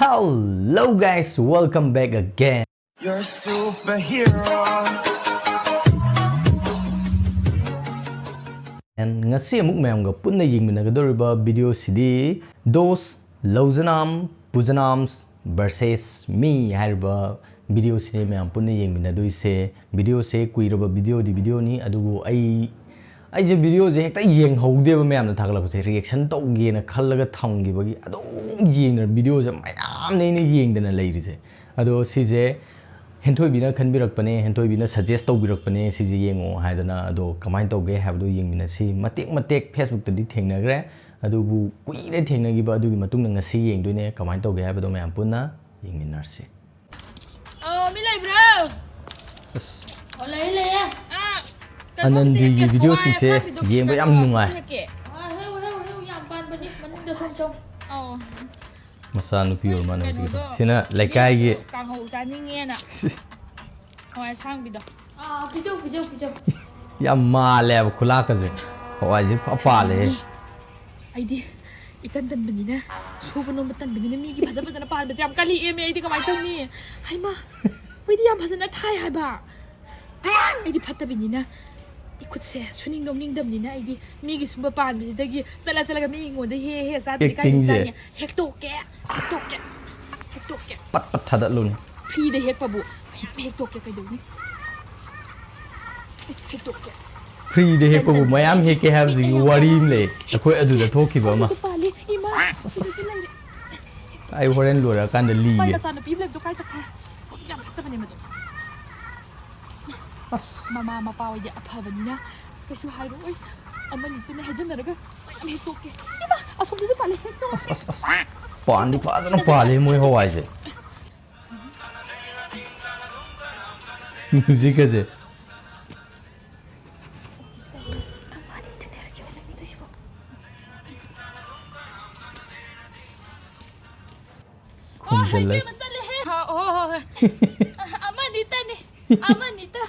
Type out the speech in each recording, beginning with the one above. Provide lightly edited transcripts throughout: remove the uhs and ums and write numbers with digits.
Hello guys, welcome back again. You're a superhero. And ngasi amuk mayam ga punna yingminagadoriba video sidi dos Loujanamz Pujanamz versus me hariba video sidi mayam punna yingminadoise video se kuiraba video di video ni adugu ai je video je hekta yeng haude ba mayam na thagla ko reaction tawge na khallaga thamgi bagi adum yeng video je mayam ne yeng dana leiri je ado si je panthoibah khanbirakpane panthoibah suggest tawbirakpane si je yengo haidana ado kamai tawge habdo yengmina si matek Facebook tadi thengnagre adubu kuire thengnagi ba adugi matung ngasi yengdoine kamai tawge habdo mayam punna yengminarsi mi leibro as le anandi gi video singse yengba yam nungai masa nupi or mana sina laikai gi kang ho taninge na hawai sang bido video ya male ab khula ka je hawai ji papa le aidi itan tan benina suba no matan benina mi gi bhaja bhaja pan ba jam kali em aidi kamai tawni hai ma widi yam bhaja na thai hai ba aidi phatta benina ikut se suning dom ning dam ni na aidi mi gi suba pan bi dagi sala ga mi ngon de he sa de kai ni hek to ke pat thada lun phi de hek pa bu hek to ke kai do ni hek to ke free de hek bu mayam hek ke have zing warim le akoi adu da thokiba ma ai horen lura kan da li ye sa na pi le do kai ta yam ta bane ma do mama mapa wa ya aphabanina kaisu hairu oi amani tune hajana raga am he toke ima asom du pale to as pan di phajana pale moi hawai je music je khumjale ha amani tane amanita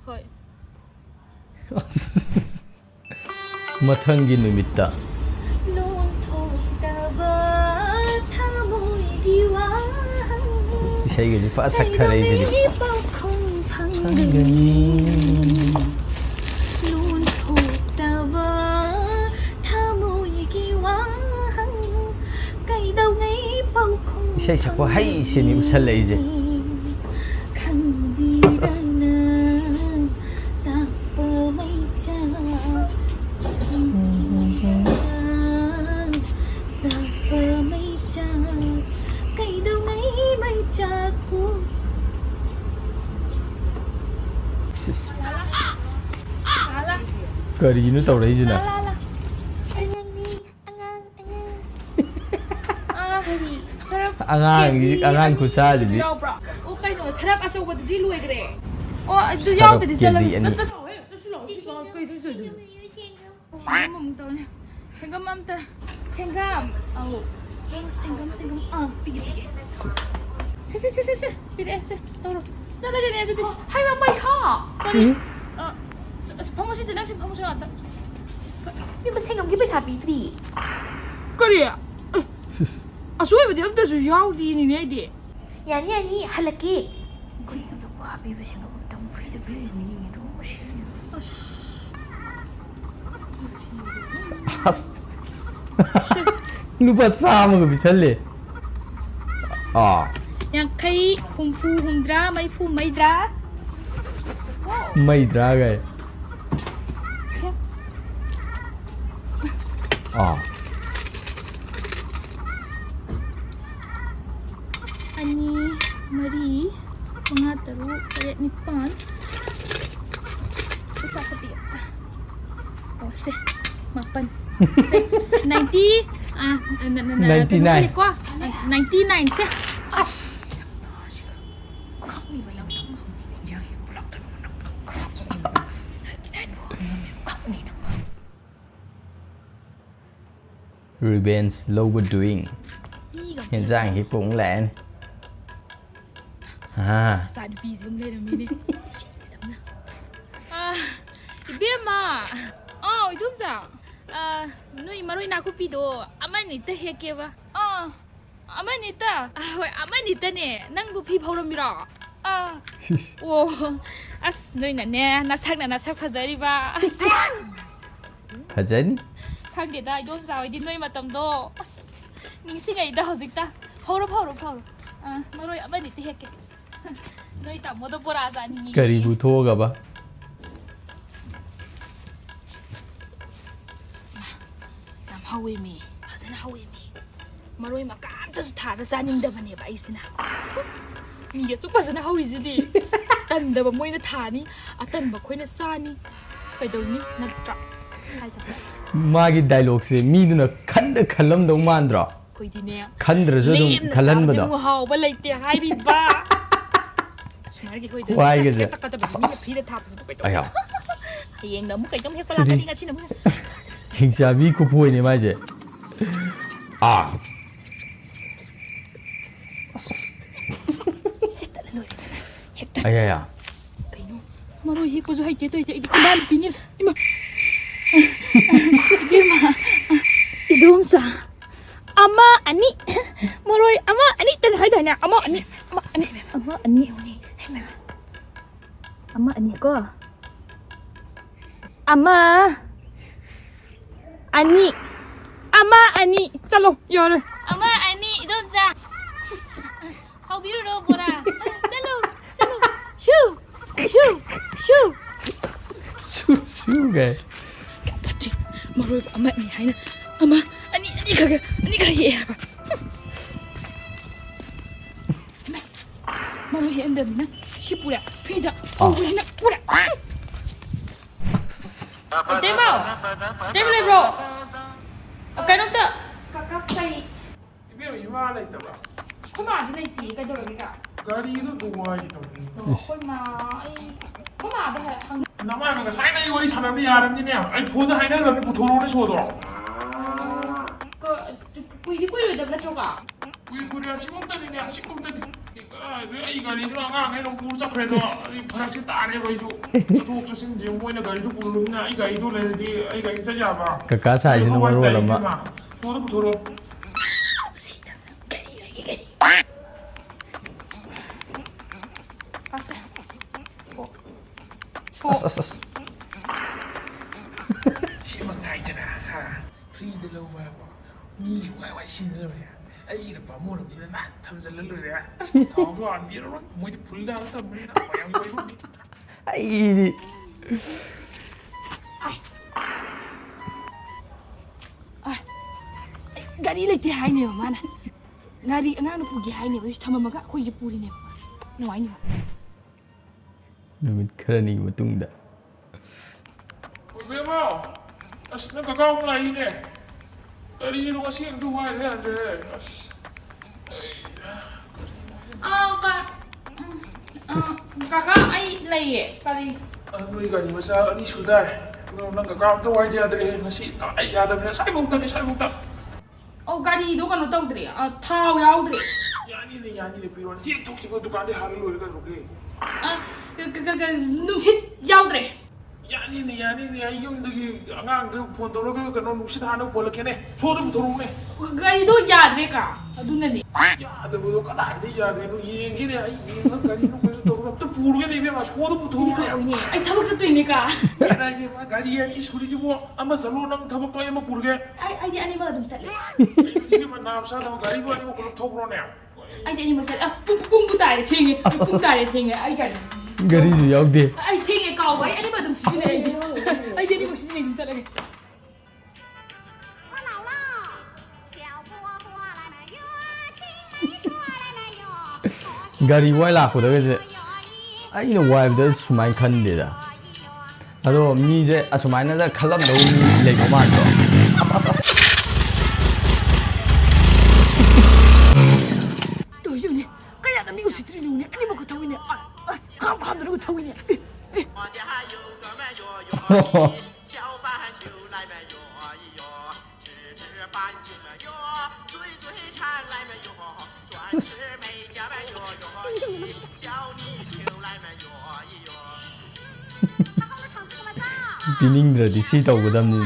hoi mathangi numitta isai ge fa sakhare je isai sakwa hai sini usal lai je as kari jinu tau rai jina angang kusa jini o kai no sarap aso ba di luai gre o du yaw de sala kai du ju mum to ne sengam am ta sengam au sengam pigi se pigi se toro sala jene de hai ma mai kha promotion de nang promotion ata ni ba sengam gi paisa pitri kariya asoi ba de am ta ju yaw di ni ne de yani halake koi ko ba bi ba sengam tam free de bi ni do shi lupa sama ga bichalle yang kai humpu humdra mai fu maidra ga ani mari manga taru kaya nipan lupa sepi oh se mapan 90 99 kwa 99 se revenge lower doing hiện dạng hi cũng lẹn sa di pi zum le mi ni Ibema. Oh, idum za. Noi maroi ngakpiyu amanita hekeba. Amanita. Hoi amanita ne. Nangbu phi phauramira. Oh. As noi na ne nasak phajariba. Phajani? Khangde da idom zawidi noi matamdo. Ningsingai da hojikta. Phauro. Maroi amanita heke. Noi ta modo pora jani. Karibu thoga ba. Hawi me, fazana hawi me. Maroi makam ta su thara janing da bane ba isina. Ni ya su fazana hawi zidi. Tan da ba moi na thani, atan ba khoi na sani. Kaidoni natra. Hai ja. Magi dialogue se mi duna khalam do mandra. Koi di ne. Khandra zo dum khalan ba da. Mu haw ba laite hai bi ba. Smar gi koi da. Wai ge je. Ta ka ta ba ni na phi da thap su koi. Aya. Hayeng na mu kai dom hek pala ka ni nga sin mu. Hingchabi ko phoi ne mai je. Aya. Kaino. Maroi hek ko zo hai te to je di ban pinil. Ima. Ima. Idum sa. Ama ani. Maroi ama ani tan hai da na. Ama ani. Ama ani ko. Ama ani. Chalo, yor. Ama ani idom sa. How biru ro bora. Chalo. Shoo. Ge. Pati. Maroi ama ni hai na. Ama ani kage. Maroi he andam na. Shipura. Pida. Pura na. Pura. Dem leibro. Kaino ta. Kakak kai. Ibe ima laitaba. Kuma di laiti ka dorami ka. Gari do duwai to. Kuma da hang. Nama nga sai na wari sanamni yaramni ne. Ai phone haina lam puthoro ne sodo. Ko kuiri da na choka. Kuya simum ta ni. Ai gari do nga ngai long pur cha khredo. Ai pharak chi ta ne bai ju. Tok cha sin je moi na gari do pur na ai gari do le di ai gari cha ya ba. Kaka sa ji no ro la ma. Sodo puthoro. As. Simang ngai ta na ha. Free de lo ba. Ni wai sin lo ya. Ai da ba mo lo ni na thamjal lo le ya. Taw so an bi ro moi di phul da ta mo na bayang koi ro ni. Ai. Gari laiti hai ne mana. Gari ana nu pugi hai ne ba thama maga khoi je puri ne. Nuai ni. Numit kharani matungda. Obe mo. As na kakao lai ne. Gari ro kasi ang duwai le ande. As. Kakak ai lai kali. Noi gari masa ani sudai. Nang kakao to wai dia dre ngasi ta ai ya da sai buk ta. Oh gari do kan tawdri. Thau yaudri. Yani ne piro si tuk si dukan de har lo ga ruke. Nungsit yaudri. Yani ne ai yum de angang de phone to ro ga no nusit ha no pol ke ne. So de thorong ne. Gari do yadre ka. Aduna ni. Ya da bo ka da de ya de no yeng ne ai yeng gari no ko to ro to pur ge ne be ma so de thorong ne. Ai thabak sa tuini ka. Gari ani suri ji bo ama zalo nang thabak lai ma pur ge. Ai di ani ma dum chatle. Ni ma nam sa da gari bo ani ko thok ro ne. Ai di ani ma chatle. Pum tare thingi. Pum tare thingi. Ai gari. Gari ju yaugde. Ai thingi ka wai ani ma dum sini. Ai di ani ma sini dum chatle. 我老了，小伯伯来买药，听你说来买药。 Gari wai la ko da ge. Ai no wai da sumai khan de da. Ado mi je asumai na da khalam do le ko ma do. As. To yu ni. Kaya da mi ko sitri ni. Ani ma ko tawini. Ai kam da ko tawini. 我家有个卖药药的，小板就来买药一药，吃板就买药，嘴馋来买药，专吃美家买药药的，小米就来买药一药。好好唱歌吧， Piningdra di si taw gadam ni.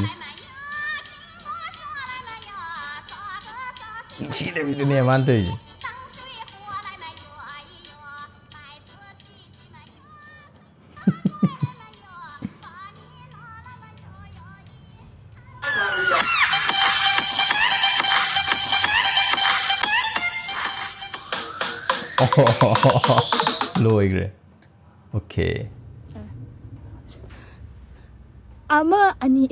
ꯅꯨꯡꯁꯤꯗꯕꯤꯗꯅꯦ ꯃꯥꯅ ꯇꯧꯔꯤꯁꯦ 当水火来嘛摇一摇，麦子地地嘛摇，来嘛摇，把你拿来嘛摇摇一。 ꯂꯣꯏꯈ꯭ꯔꯦ okay ꯑꯃ ꯑꯅꯤ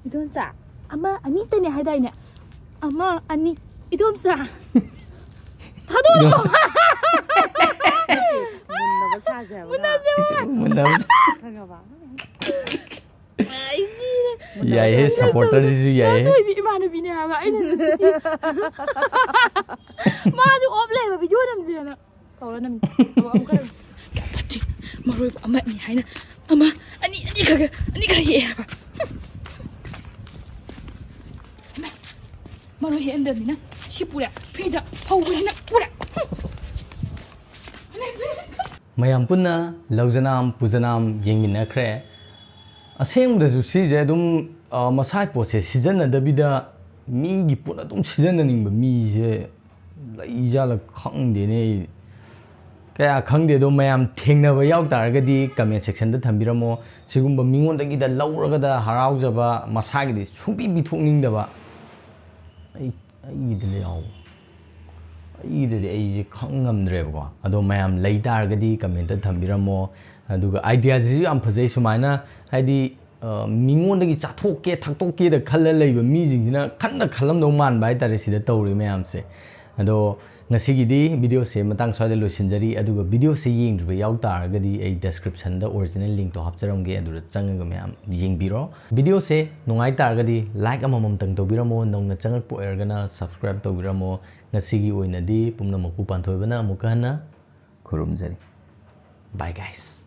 이돈사 아마 아니 때네 하다이네 아마 아니 이돈사 다도 문나무 야해 서포터지수 야해 소이비 이마누비네 하바 아이는 진짜 마주 업레바 비디오남즈나 거라남 아무가 야파티 마루이 아마 아니 하이나 아마 아니 가게 하바 마루 핸들이나 시뿌야 피다 파우리나 뿌라 mayam punna laujanam pujanam yengminakre asengdasu sije dum masai poche season dabida mi gi puna dum season ningba mi je laijala khangde ne kaya khangde do mayam thengnaba yaw taragadi comment section da thambiramo sigumba mingondagi da lauraga da haraujaba masagi di sumbi bi thokningdaba ai idle yaw idle ai je khangamdreba ado mayam lai taragadi comment da thambiramo aduga ideas ji am phajai sumaina haidi mingondagi chathokke thaktokke da khalla leiba mi jingjina khanna khalam do man bai tare sida tawri mayam se ado ngasigidi video se matang swada losinjari aduga video se yengdruba yaw taragadi ai description da original link to hapcharamge adura changaga mayam yengbiro video se nungai taragadi like amamam tang tobiramo nongna changak po ergana subscribe tobiramo ngasigi oinadi pumnamakna panthoibah na amukana khurumjari bye guys